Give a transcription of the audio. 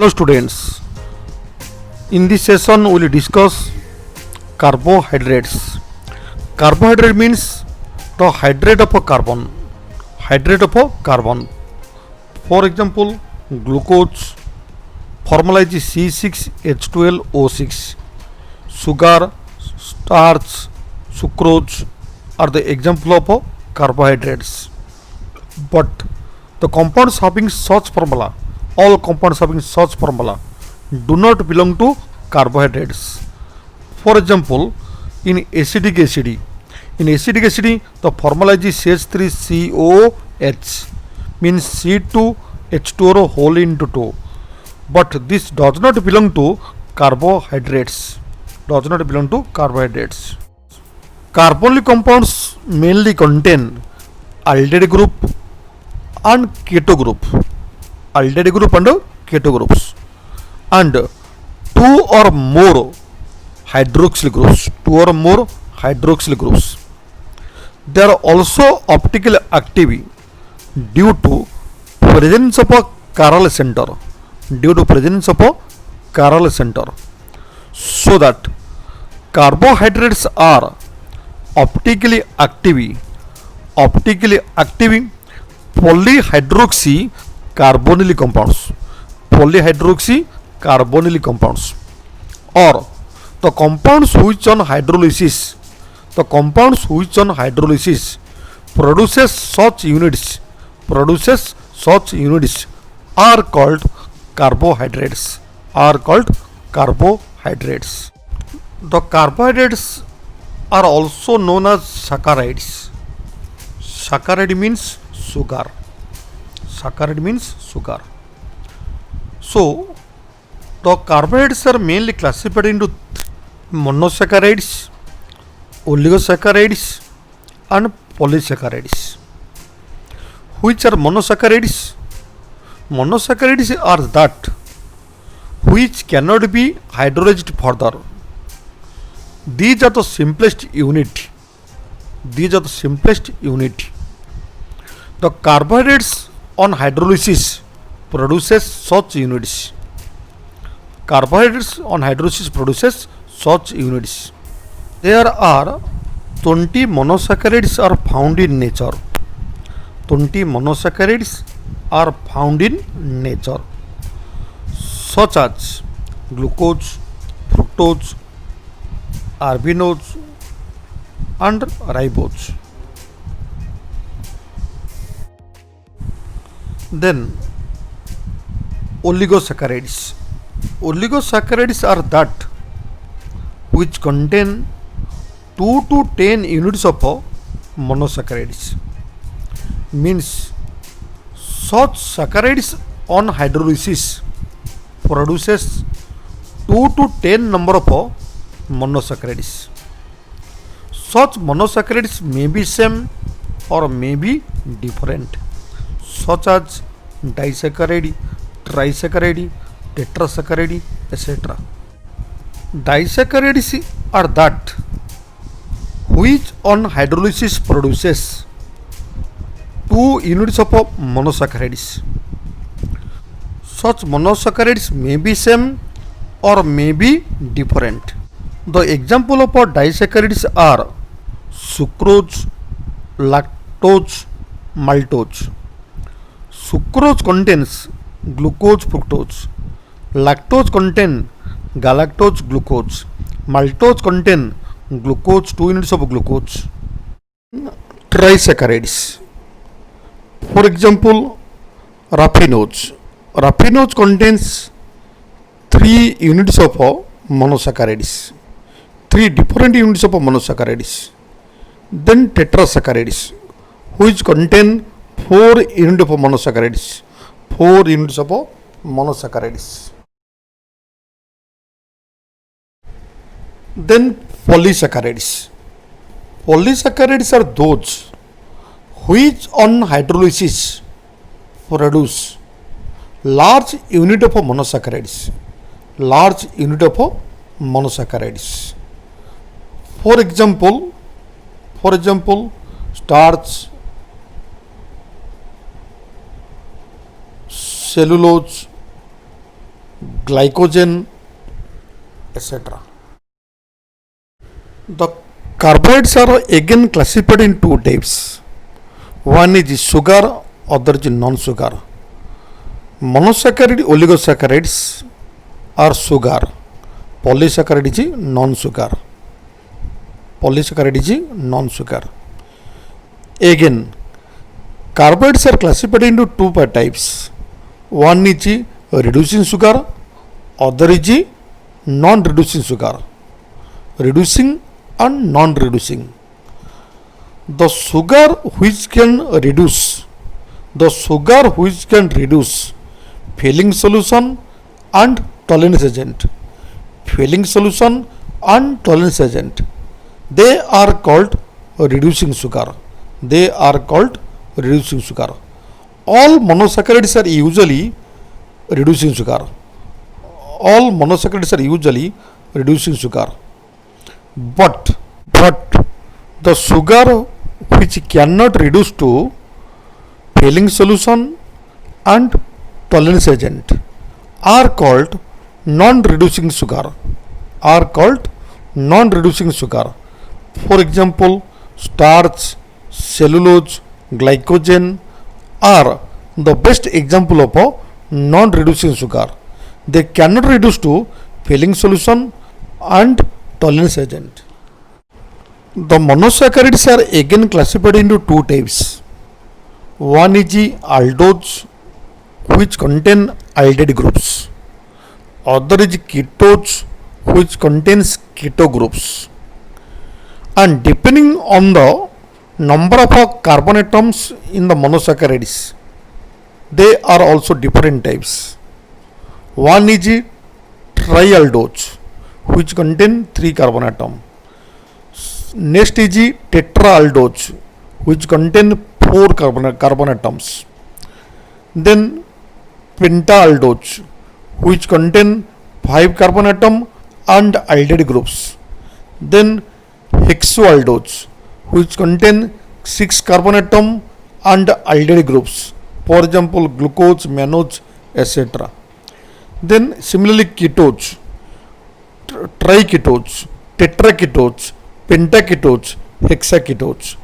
Hello students, in this session we will discuss carbohydrates. Carbohydrate means the hydrate of a carbon. Hydrate of a carbon. For example, glucose formula is C6H12O6. Sugar, starch, sucrose are the example of carbohydrates. But the compounds having such formula, all compounds having such formula do not belong to carbohydrates. For example, in acidic acid, the formula is CH3COOH, means C2H2O whole into 2. But this does not belong to carbohydrates. Carbonyl compounds mainly contain aldehyde group and keto group. Aldehyde group and keto groups, and two or more hydroxyl groups. They are also optically active due to presence of a chiral center. So that carbohydrates are optically active polyhydroxy carbonyl compounds, or the compounds which on hydrolysis produces such units are called carbohydrates. The carbohydrates are also known as saccharides. Saccharide means sugar. So the carbohydrates are mainly classified into monosaccharides, oligosaccharides and polysaccharides. Which are monosaccharides? Monosaccharides are that which cannot be hydrolyzed further. These are the simplest unit. The carbohydrates on hydrolysis produces such units. There are 20 monosaccharides are found in nature. Such as glucose, fructose, arbinose and ribose. Then oligosaccharides are that which contain 2 to 10 units of monosaccharides. Means such saccharides on hydrolysis produces 2 to 10 number of monosaccharides. Such monosaccharides may be same or may be different, such as disaccharide, trisaccharide, tetrasaccharide, etc. Disaccharides are that which on hydrolysis produces 2 units of monosaccharides. Such monosaccharides may be same or may be different. The example of disaccharides are sucrose, lactose, maltose. Sucrose contains glucose, fructose. Lactose contains galactose, glucose. Maltose contains glucose, 2 units of glucose. Trisaccharides. For example, raffinose. Raffinose contains 3 units of monosaccharides. 3 different units of monosaccharides. Then tetrasaccharides, which contain 4 units of monosaccharides. Then polysaccharides. Polysaccharides are those which on hydrolysis produce large unit of monosaccharides. For example, starch, cellulose, glycogen, etc. The carbohydrates are again classified in two types. One is sugar, other is non-sugar. Monosaccharide oligosaccharides are sugar. Polysaccharide is non-sugar. Polysaccharide is non-sugar. Again, carbohydrates are classified into two types. One is reducing sugar, other is non-reducing sugar. Reducing and non-reducing. The sugar which can reduce filling solution and tolerance agent. Filling solution and tolerance agent. They are called reducing sugar. They are called reducing sugar. All monosaccharides are usually reducing sugar. All monosaccharides are usually reducing sugar. But the sugar which cannot reduce to filling solution and tolerance agent are called non-reducing sugar. Are called non-reducing sugar. For example, starch, cellulose, glycogen are the best example of a non-reducing sugar. They cannot reduce to filling solution and tolerance agent. The monosaccharides are again classified into two types. One is aldose, which contain aldehyde groups. Other is ketones, which contains keto groups. And depending on the number of carbon atoms in the monosaccharides, they are also different types. One is trialdose, which contain 3 carbon atom. Next is tetraaldose, which contain 4 carbon atoms. Then pentaldose, which contain 5 carbon atom and aldehyde groups. Then hexoaldose, which contain 6 carbon atom and aldehyde groups. For example, glucose, mannose, etc. Then similarly ketones, triketones, tetraketones, pentaketones, hexaketones.